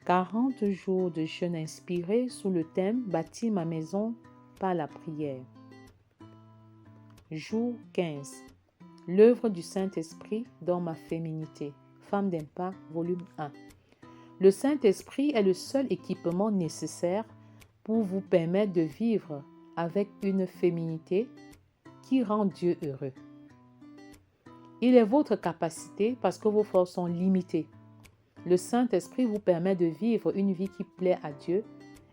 40 jours de jeûne inspiré sous le thème « Bâtir ma maison par la prière ». Jour 15. L'œuvre du Saint-Esprit dans ma féminité. Femme d'impact, volume 1. Le Saint-Esprit est le seul équipement nécessaire pour vous permettre de vivre avec une féminité qui rend Dieu heureux. Il est votre capacité parce que vos forces sont limitées. Le Saint-Esprit vous permet de vivre une vie qui plaît à Dieu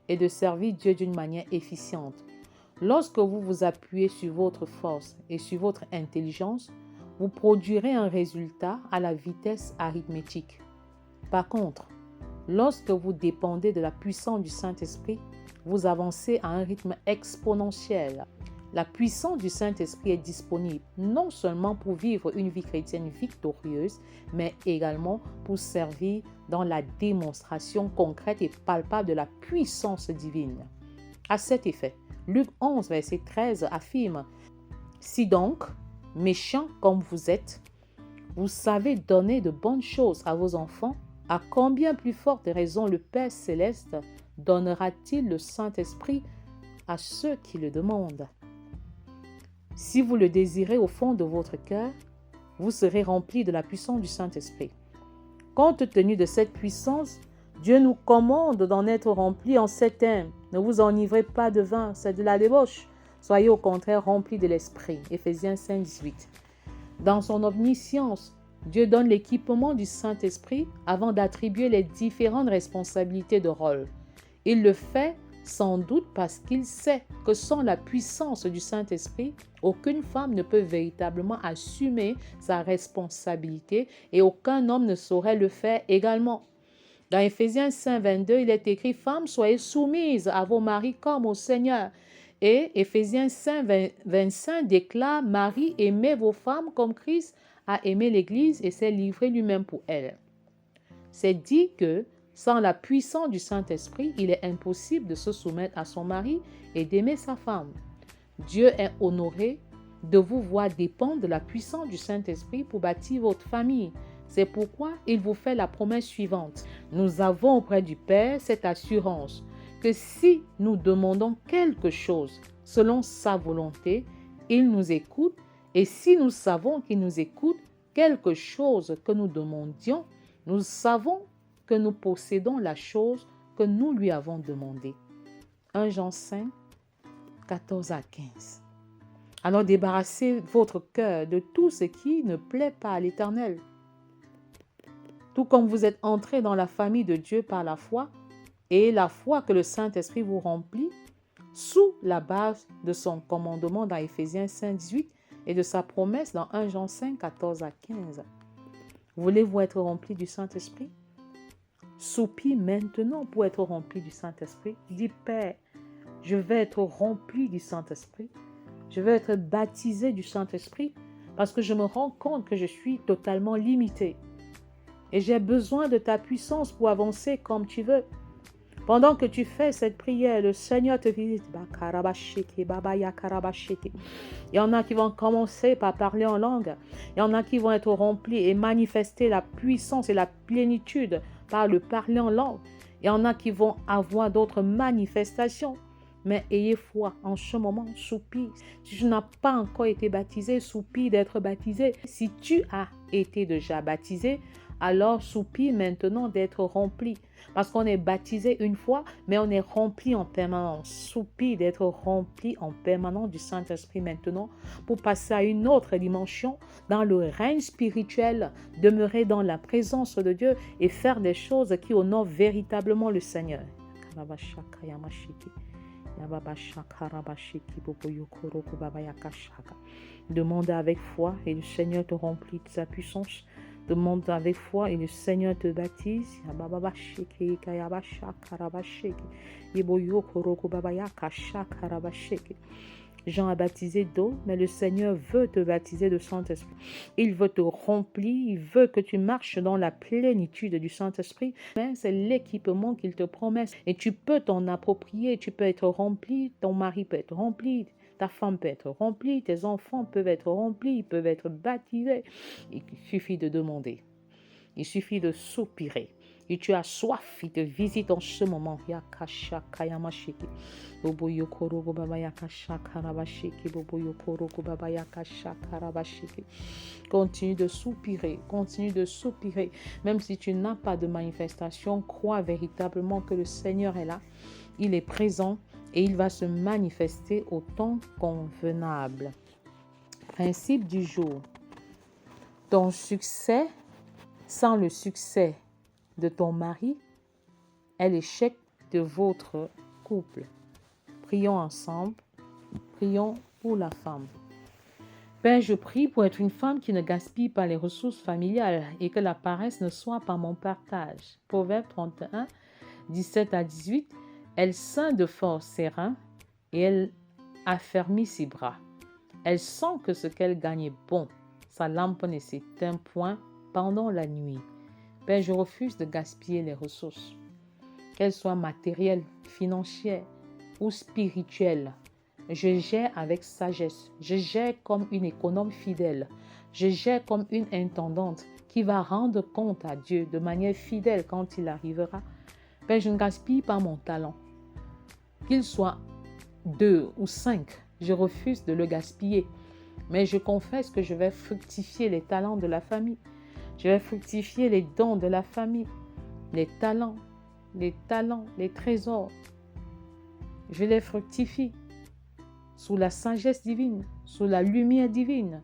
et de servir Dieu d'une manière efficiente. Lorsque vous vous appuyez sur votre force et sur votre intelligence, vous produirez un résultat à la vitesse arithmétique. Par contre, lorsque vous dépendez de la puissance du Saint-Esprit, vous avancez à un rythme exponentiel. La puissance du Saint-Esprit est disponible non seulement pour vivre une vie chrétienne victorieuse, mais également pour servir dans la démonstration concrète et palpable de la puissance divine. À cet effet, Luc 11, verset 13 affirme « Si donc, méchants comme vous êtes, vous savez donner de bonnes choses à vos enfants, à combien plus forte raison le Père céleste donnera-t-il le Saint-Esprit à ceux qui le demandent ?» Si vous le désirez au fond de votre cœur, vous serez rempli de la puissance du Saint-Esprit. Compte tenu de cette puissance, Dieu nous commande d'en être remplis en ces termes. Ne vous enivrez pas de vin, c'est de la débauche. Soyez au contraire remplis de l'Esprit. Éphésiens 5, 18. Dans son omniscience, Dieu donne l'équipement du Saint-Esprit avant d'attribuer les différentes responsabilités de rôle. Il le fait sans doute parce qu'il sait que sans la puissance du Saint-Esprit, aucune femme ne peut véritablement assumer sa responsabilité et aucun homme ne saurait le faire également. Dans Éphésiens 5, 22, il est écrit « Femmes, soyez soumises à vos maris comme au Seigneur ». Et Éphésiens 5, 25 déclare « Maris, aimez vos femmes comme Christ a aimé l'Église et s'est livré lui-même pour elle ». C'est dit que sans la puissance du Saint-Esprit, il est impossible de se soumettre à son mari et d'aimer sa femme. Dieu est honoré de vous voir dépendre de la puissance du Saint-Esprit pour bâtir votre famille. C'est pourquoi il vous fait la promesse suivante. Nous avons auprès du Père cette assurance que si nous demandons quelque chose selon sa volonté, il nous écoute, et si nous savons qu'il nous écoute, quelque chose que nous demandions, nous savons que nous possédons la chose que nous lui avons demandée. 1 Jean 5, 14 à 15. Alors débarrassez votre cœur de tout ce qui ne plaît pas à l'Éternel. Tout comme vous êtes entrés dans la famille de Dieu par la foi, et la foi que le Saint-Esprit vous remplit, sous la base de son commandement dans Éphésiens 5, 18 et de sa promesse dans 1 Jean 5, 14 à 15. Voulez-vous être remplis du Saint-Esprit? Soupire maintenant pour être rempli du Saint-Esprit. Dis, Père, je vais être rempli du Saint-Esprit. Je vais être baptisé du Saint-Esprit parce que je me rends compte que je suis totalement limité. Et j'ai besoin de ta puissance pour avancer comme tu veux. Pendant que tu fais cette prière, le Seigneur te visite. Il y en a qui vont commencer par parler en langue. Il y en a qui vont être remplis et manifester la puissance et la plénitude par le parler en langue. Il y en a qui vont avoir d'autres manifestations. Mais ayez foi, en ce moment, soupire. Si tu n'as pas encore été baptisé, soupire d'être baptisé. Si tu as été déjà baptisé, alors soupire maintenant d'être rempli. Parce qu'on est baptisé une fois, mais on est rempli en permanence. Soupire d'être rempli en permanence du Saint-Esprit maintenant pour passer à une autre dimension dans le règne spirituel, demeurer dans la présence de Dieu et faire des choses qui honorent véritablement le Seigneur. Demande avec foi et le Seigneur te remplit de sa puissance. Demande avec foi et le Seigneur te baptise. Jean a baptisé d'eau, mais le Seigneur veut te baptiser de Saint-Esprit. Il veut te remplir, il veut que tu marches dans la plénitude du Saint-Esprit. Mais c'est l'équipement qu'il te promet. Et tu peux t'en approprier, tu peux être rempli, ton mari peut être rempli, ta femme peut être remplie, tes enfants peuvent être remplis, ils peuvent être baptisés. Il suffit de demander. Il suffit de soupirer. et tu as soif, il te visite en ce moment. Yakasha kayamashiki. Bobo yokoro baba yakasha karabashiki. Bobo yokoro baba yakasha karabashiki. Continue de soupirer, continue de soupirer. Même si tu n'as pas de manifestation, crois véritablement que le Seigneur est là. Il est présent et il va se manifester au temps convenable. Principe du jour. Ton succès sans le succès de ton mari est l'échec de votre couple. Prions ensemble. Prions pour la femme. Père, je prie pour être une femme qui ne gaspille pas les ressources familiales et que la paresse ne soit pas mon partage. Proverbe 31, 17 à 18. Elle ceint de force ses reins et elle affermit ses bras. Elle sent que ce qu'elle gagne est bon. Sa lampe ne s'éteint point pendant la nuit. Père, je refuse de gaspiller les ressources, qu'elles soient matérielles, financières ou spirituelles. Je gère avec sagesse. Je gère comme une économe fidèle. Je gère comme une intendante qui va rendre compte à Dieu de manière fidèle quand il arrivera. Père, je ne gaspille pas mon talent. Qu'il soit 2 ou 5, je refuse de le gaspiller. Mais je confesse que je vais fructifier les talents de la famille. Je vais fructifier les dons de la famille. Les talents, les trésors. Je les fructifie sous la sagesse divine, sous la lumière divine.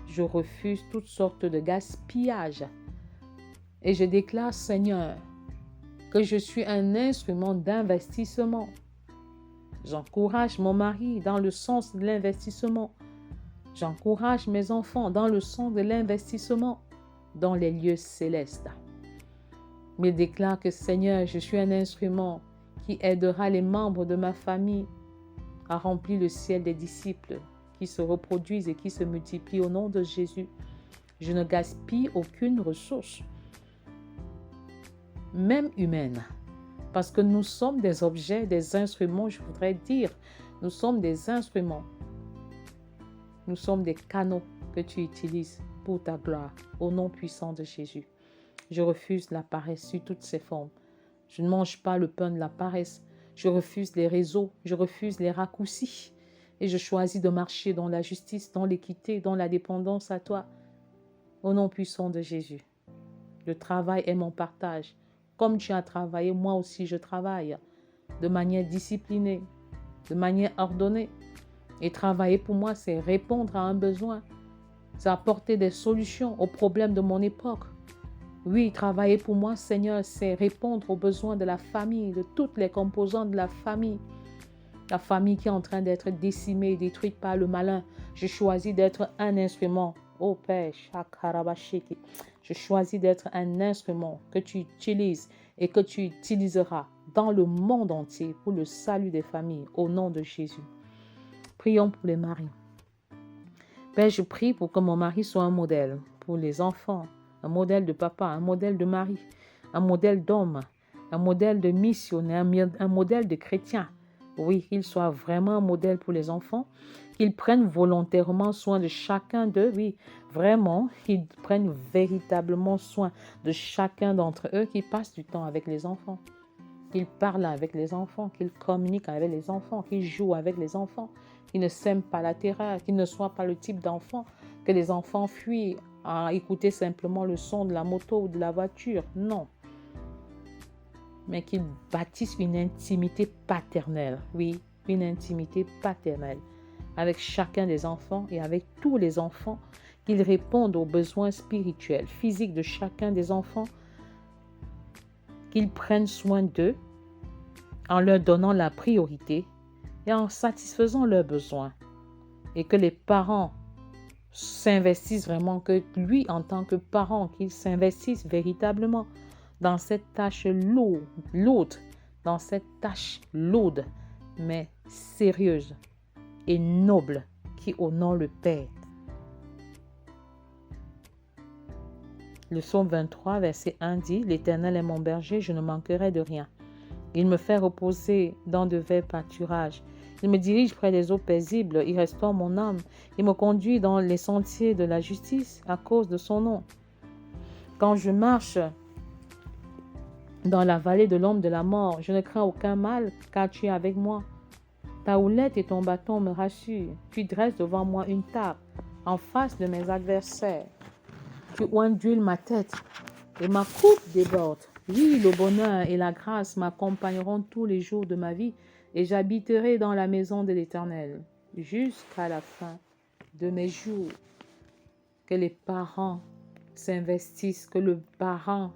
Je refuse toutes sortes de gaspillage. Et je déclare, Seigneur, que je suis un instrument d'investissement. J'encourage mon mari dans le sens de l'investissement. J'encourage mes enfants dans le sens de l'investissement dans les lieux célestes. Je déclare que, Seigneur, je suis un instrument qui aidera les membres de ma famille à remplir le ciel des disciples qui se reproduisent et qui se multiplient au nom de Jésus. Je ne gaspille aucune ressource, même humaine, parce que nous sommes des objets, des instruments, je voudrais dire. Nous sommes des instruments. Nous sommes des canaux que tu utilises pour ta gloire, au nom puissant de Jésus. Je refuse la paresse sous toutes ses formes. Je ne mange pas le pain de la paresse. Je refuse les réseaux, je refuse les raccourcis. Et je choisis de marcher dans la justice, dans l'équité, dans la dépendance à toi. Au nom puissant de Jésus. Le travail est mon partage. Comme tu as travaillé, moi aussi je travaille. De manière disciplinée, de manière ordonnée. Et travailler pour moi, c'est répondre à un besoin. C'est apporter des solutions aux problèmes de mon époque. Oui, travailler pour moi, Seigneur, c'est répondre aux besoins de la famille, de toutes les composantes de la famille. La famille qui est en train d'être décimée, détruite par le malin. Je choisis d'être un instrument. Oh Père, Shakarabashiki. Je choisis d'être un instrument que tu utilises et que tu utiliseras dans le monde entier pour le salut des familles, au nom de Jésus. Prions pour les maris. Père, je prie pour que mon mari soit un modèle pour les enfants, un modèle de papa, un modèle de mari, un modèle d'homme, un modèle de missionnaire, un modèle de chrétien. Oui, qu'il soit vraiment un modèle pour les enfants, qu'ils prennent volontairement soin de chacun d'eux, oui, vraiment, qu'ils prennent véritablement soin de chacun d'entre eux, qu'ils passent du temps avec les enfants, qu'ils parlent avec les enfants, qu'ils communiquent avec les enfants, qu'ils jouent avec les enfants, qu'ils ne sèment pas la terreur, qu'ils ne soient pas le type d'enfant que les enfants fuient à écouter simplement le son de la moto ou de la voiture. Non. Mais qu'ils bâtissent une intimité paternelle. Oui, une intimité paternelle avec chacun des enfants et avec tous les enfants, qu'ils répondent aux besoins spirituels, physiques de chacun des enfants, qu'ils prennent soin d'eux en leur donnant la priorité et en satisfaisant leurs besoins. Et que les parents s'investissent vraiment, que lui, en tant que parent, qu'il s'investisse véritablement dans cette tâche lourde, dans cette tâche lourde, mais sérieuse et noble, qui honore le Père. Le psaume 23, verset 1 dit, « L'Éternel est mon berger, je ne manquerai de rien. Il me fait reposer dans de verts pâturages. Il me dirige près des eaux paisibles, il restaure mon âme. Il me conduit dans les sentiers de la justice à cause de son nom. » Quand je marche dans la vallée de l'ombre de la mort, je ne crains aucun mal, car tu es avec moi. Ta houlette et ton bâton me rassurent. Tu dresses devant moi une table, en face de mes adversaires. Tu oins d'huile ma tête, et ma coupe déborde. Oui, le bonheur et la grâce m'accompagneront tous les jours de ma vie, et j'habiterai dans la maison de l'Éternel, jusqu'à la fin de mes jours. Que les parents s'investissent, que le parent,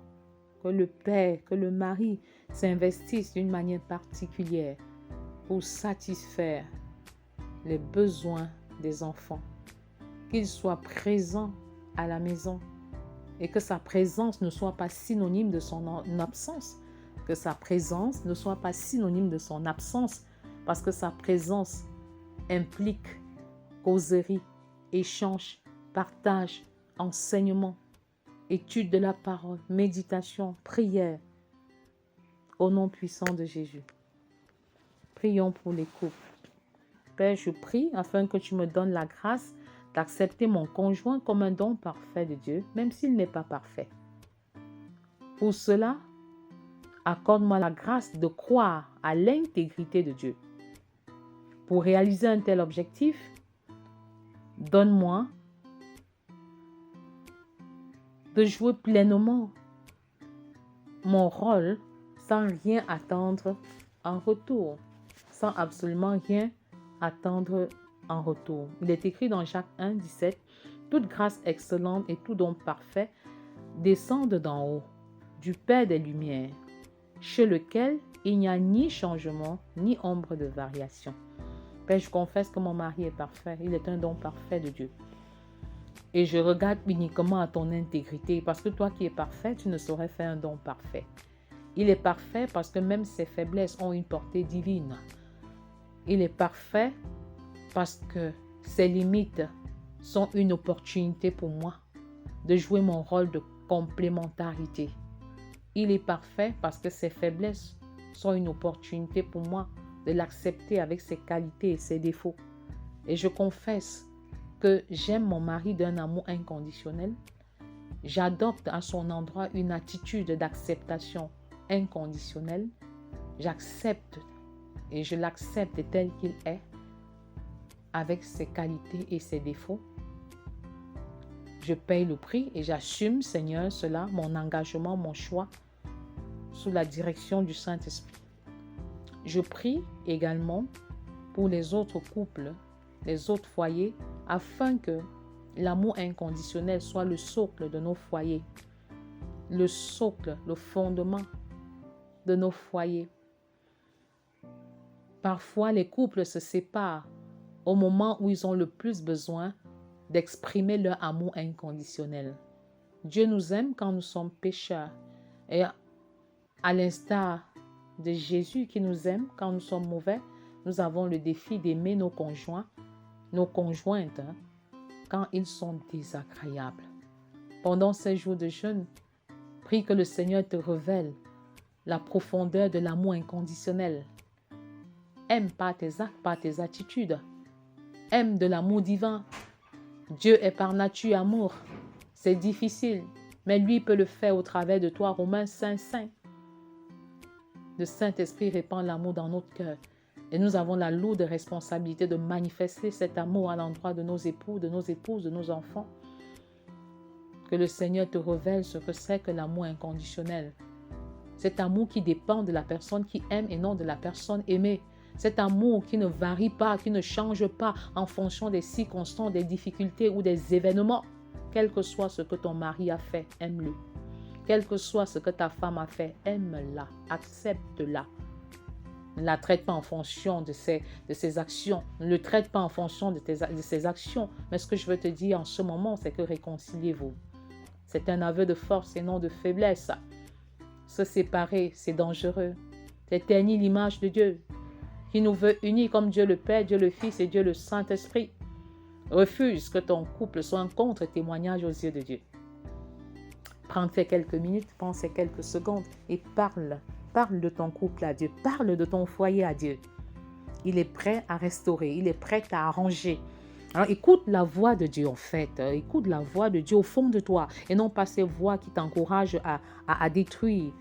que le père, que le mari s'investissent d'une manière particulière pour satisfaire les besoins des enfants, qu'ils soient présents à la maison et que sa présence ne soit pas synonyme de son absence, que sa présence ne soit pas synonyme de son absence, parce que sa présence implique causerie, échange, partage, enseignement, étude de la parole, méditation, prière, au nom puissant de Jésus. Prions pour les couples. Père, je prie afin que tu me donnes la grâce d'accepter mon conjoint comme un don parfait de Dieu, même s'il n'est pas parfait. Pour cela, accorde-moi la grâce de croire à l'intégrité de Dieu. Pour réaliser un tel objectif, donne-moi de jouer pleinement mon rôle sans rien attendre en retour, sans absolument rien attendre en retour. Il est écrit dans Jacques 1, 17, « Toute grâce excellente et tout don parfait descendent d'en haut, du Père des Lumières, chez lequel il n'y a ni changement, ni ombre de variation. » Père, je confesse que mon mari est parfait. Il est un don parfait de Dieu. Et je regarde uniquement à ton intégrité, parce que toi qui es parfait, tu ne saurais faire un don parfait. Il est parfait parce que même ses faiblesses ont une portée divine. Il est parfait parce que ses limites sont une opportunité pour moi de jouer mon rôle de complémentarité. Il est parfait parce que ses faiblesses sont une opportunité pour moi de l'accepter avec ses qualités et ses défauts. Et je confesse que j'aime mon mari d'un amour inconditionnel. J'adopte à son endroit une attitude d'acceptation inconditionnelle. J'accepte et je l'accepte tel qu'il est, avec ses qualités et ses défauts. Je paye le prix et j'assume, Seigneur, cela, mon engagement, mon choix, sous la direction du Saint-Esprit. Je prie également pour les autres couples, les autres foyers, afin que l'amour inconditionnel soit le socle de nos foyers, le socle, le fondement de nos foyers. Parfois, les couples se séparent au moment où ils ont le plus besoin d'exprimer leur amour inconditionnel. Dieu nous aime quand nous sommes pécheurs. Et à l'instar de Jésus qui nous aime quand nous sommes mauvais, nous avons le défi d'aimer nos conjoints, nos conjointes, quand ils sont désagréables. Pendant ces jours de jeûne, prie que le Seigneur te révèle la profondeur de l'amour inconditionnel. Aime par tes actes, par tes attitudes. Aime de l'amour divin. Dieu est par nature amour. C'est difficile, mais lui peut le faire au travers de toi. Romains 5:5. Le Saint-Esprit répand l'amour dans notre cœur. Et nous avons la lourde responsabilité de manifester cet amour à l'endroit de nos époux, de nos épouses, de nos enfants. Que le Seigneur te révèle ce que c'est que l'amour inconditionnel. Cet amour qui dépend de la personne qui aime et non de la personne aimée. Cet amour qui ne varie pas, qui ne change pas en fonction des circonstances, des difficultés ou des événements. Quel que soit ce que ton mari a fait, aime-le. Quel que soit ce que ta femme a fait, aime-la, accepte-la. Ne la traite pas en fonction de ses actions. Ne le traite pas en fonction de ses actions. Mais ce que je veux te dire en ce moment, c'est que réconciliez-vous. C'est un aveu de force et non de faiblesse. Se séparer, c'est dangereux. C'est ternir l'image de Dieu, qui nous veut unis comme Dieu le Père, Dieu le Fils et Dieu le Saint-Esprit. Refuse que ton couple soit un contre-témoignage aux yeux de Dieu. Prends ces quelques minutes, prends ces quelques secondes et parle. Parle de ton couple à Dieu. Parle de ton foyer à Dieu. Il est prêt à restaurer. Il est prêt à arranger. Alors, écoute la voix de Dieu en fait. Écoute la voix de Dieu au fond de toi et non pas ces voix qui t'encouragent à détruire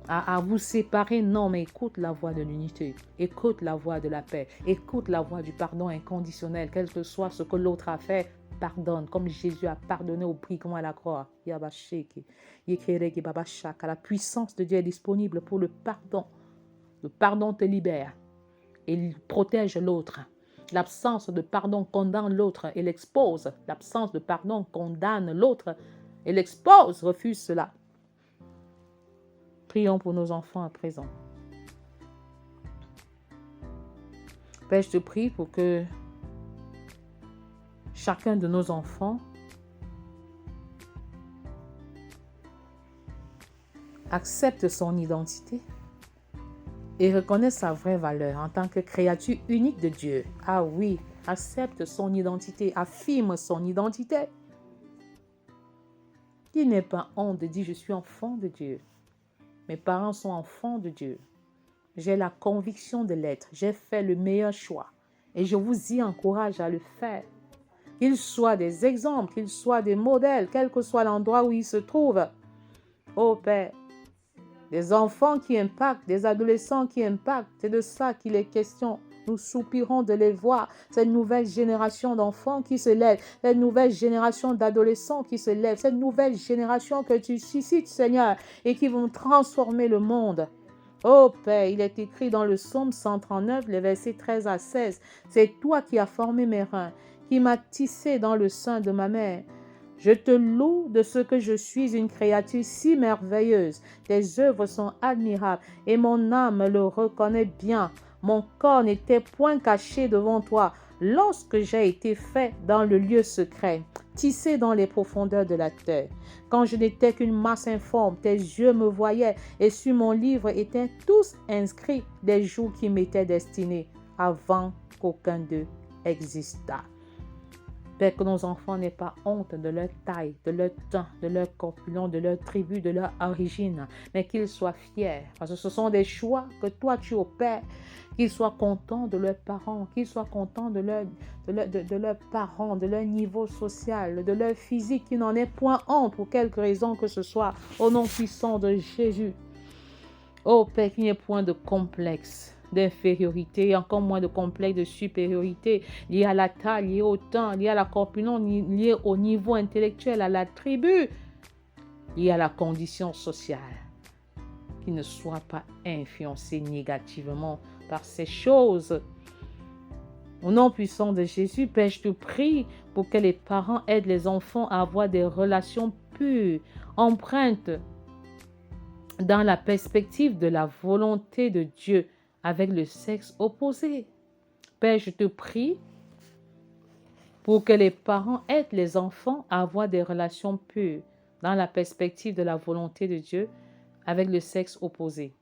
à vous séparer. Non, mais écoute la voix de l'unité. Écoute la voix de la paix. Écoute la voix du pardon inconditionnel. Quel que soit ce que l'autre a fait, pardonne. Comme Jésus a pardonné au brigand à la croix. La puissance de Dieu est disponible pour le pardon. Le pardon te libère et il protège l'autre. L'absence de pardon condamne l'autre et l'expose. L'absence de pardon condamne l'autre et l'expose. Refuse cela. Prions pour nos enfants à présent. Père, je te prie pour que chacun de nos enfants accepte son identité et reconnaisse sa vraie valeur en tant que créature unique de Dieu. Ah oui, accepte son identité, affirme son identité. Qu'il n'ait pas honte de dire « Je suis enfant de Dieu ». Mes parents sont enfants de Dieu. J'ai la conviction de l'être. J'ai fait le meilleur choix. Et je vous y encourage à le faire. Qu'ils soient des exemples, qu'ils soient des modèles, quel que soit l'endroit où ils se trouvent. Oh Père, des enfants qui impactent, des adolescents qui impactent, c'est de ça qu'il est question. Nous soupirons de les voir, cette nouvelle génération d'enfants qui se lève, cette nouvelle génération d'adolescents qui se lève, cette nouvelle génération que tu suscites, Seigneur, et qui vont transformer le monde. Oh Père, il est écrit dans le psaume 139, les versets 13 à 16, « C'est toi qui as formé mes reins, qui m'as tissé dans le sein de ma mère. Je te loue de ce que je suis une créature si merveilleuse. Tes œuvres sont admirables et mon âme le reconnaît bien. Mon corps n'était point caché devant toi lorsque j'ai été fait dans le lieu secret, tissé dans les profondeurs de la terre. Quand je n'étais qu'une masse informe, tes yeux me voyaient et sur mon livre étaient tous inscrits des jours qui m'étaient destinés avant qu'aucun d'eux existât. » Père, que nos enfants n'aient pas honte de leur taille, de leur temps, de leur corpulence, de leur tribu, de leur origine, mais qu'ils soient fiers, parce que ce sont des choix que toi tu opères, qu'ils soient contents de leurs parents, qu'ils soient contents de leurs parents, de leur niveau social, de leur physique, qu'ils n'en aient point honte pour quelque raison que ce soit, au nom puissant de Jésus. Oh Père, qu'il n'y ait point de complexe d'infériorité, encore moins de complexe de supériorité lié à la taille, lié au temps, lié à la corpulence, lié au niveau intellectuel, à la tribu, lié à la condition sociale. Qu'il ne soit pas influencé négativement par ces choses. Au nom puissant de Jésus, Père, je te prie pour que les parents aident les enfants à avoir des relations pures, empreintes dans la perspective de la volonté de Dieu avec le sexe opposé. Père, je te prie pour que les parents aident les enfants à avoir des relations pures dans la perspective de la volonté de Dieu avec le sexe opposé.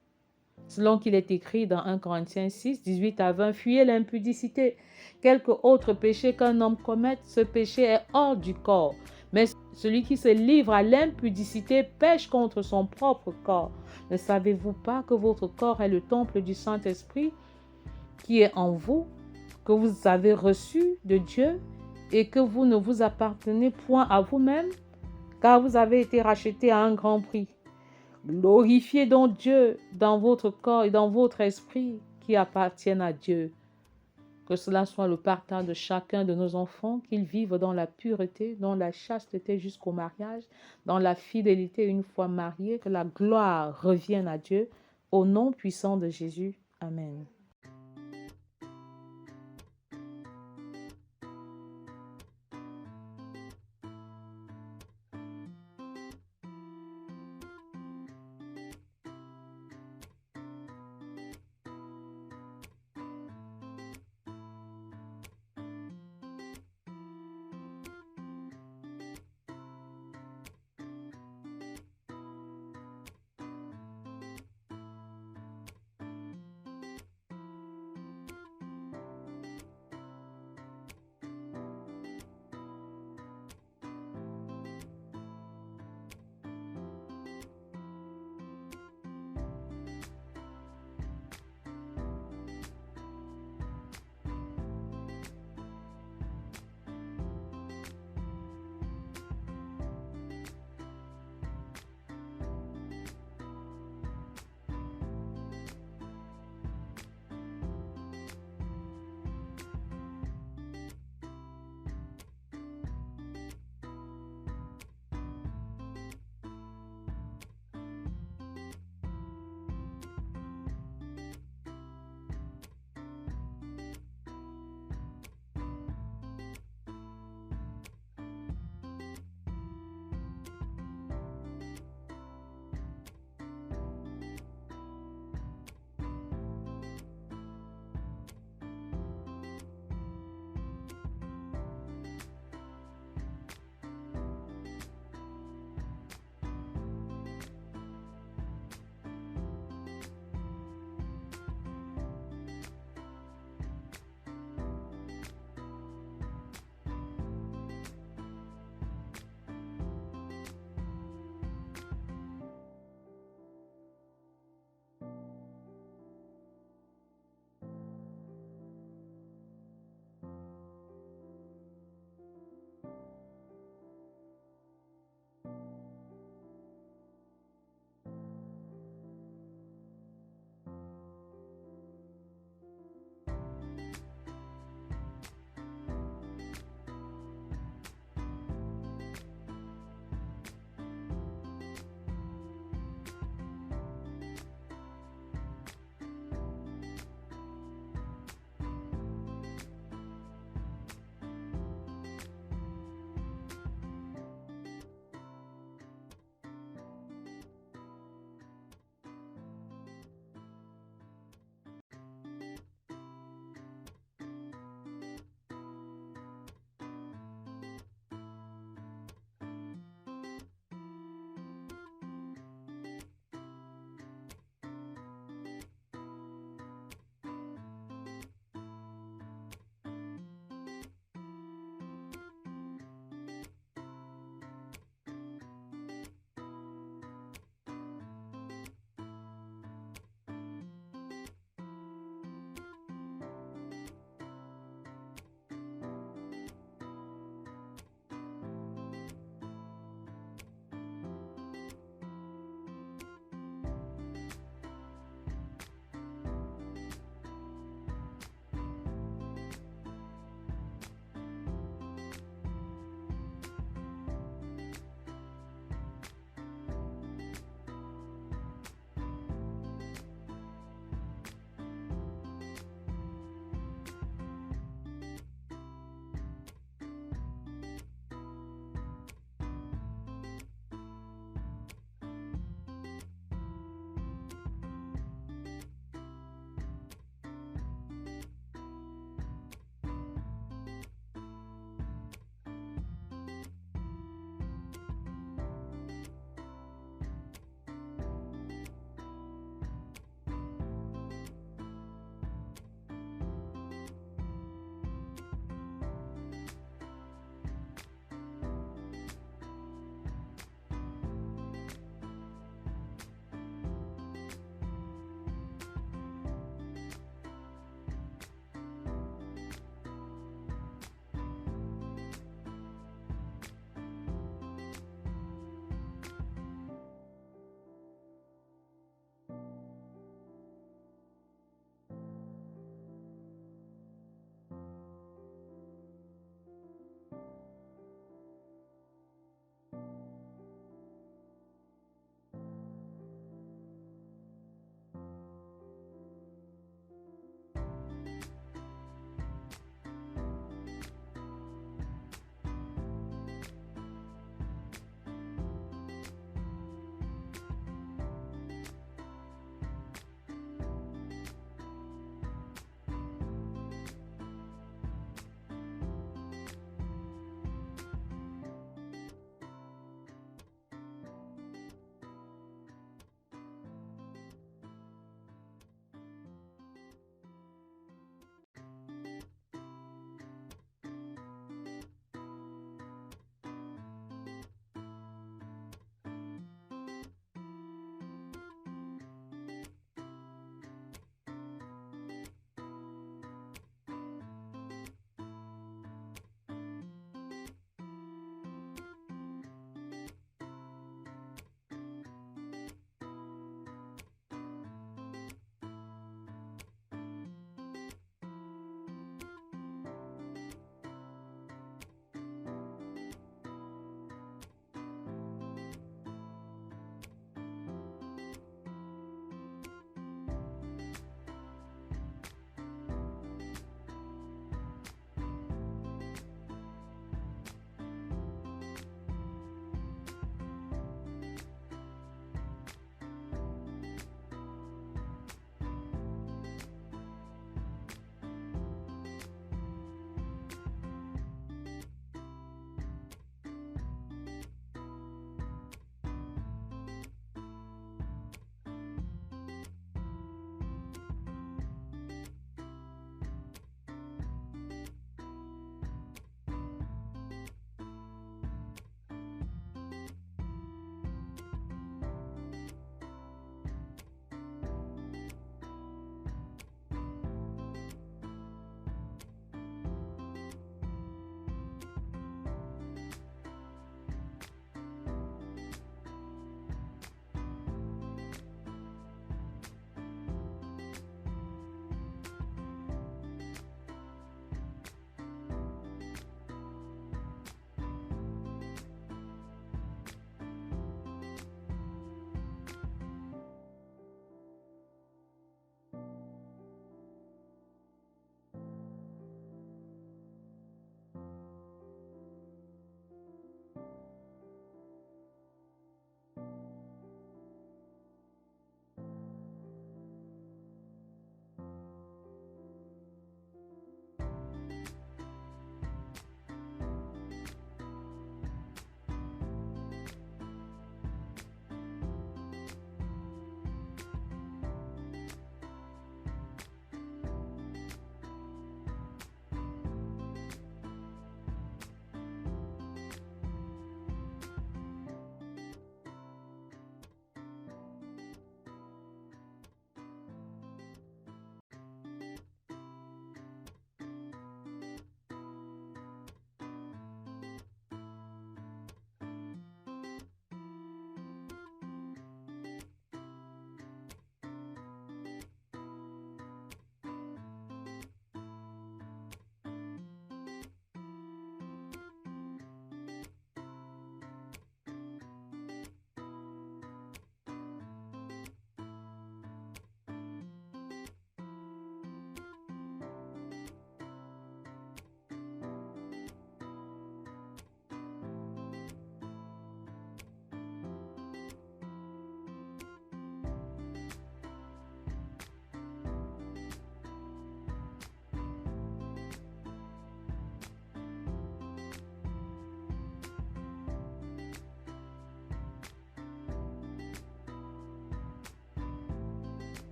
Selon qu'il est écrit dans 1 Corinthiens 6, 18 à 20, « Fuyez l'impudicité. Quelque autre péché qu'un homme commette, ce péché est hors du corps. Mais celui qui se livre à l'impudicité pêche contre son propre corps. Ne savez-vous pas que votre corps est le temple du Saint-Esprit qui est en vous, que vous avez reçu de Dieu et que vous ne vous appartenez point à vous-même, car vous avez été rachetés à un grand prix. Glorifiez donc Dieu dans votre corps et dans votre esprit qui appartiennent à Dieu. » Que cela soit le partage de chacun de nos enfants, qu'ils vivent dans la pureté, dans la chasteté jusqu'au mariage, dans la fidélité une fois mariés, que la gloire revienne à Dieu. Au nom puissant de Jésus. Amen.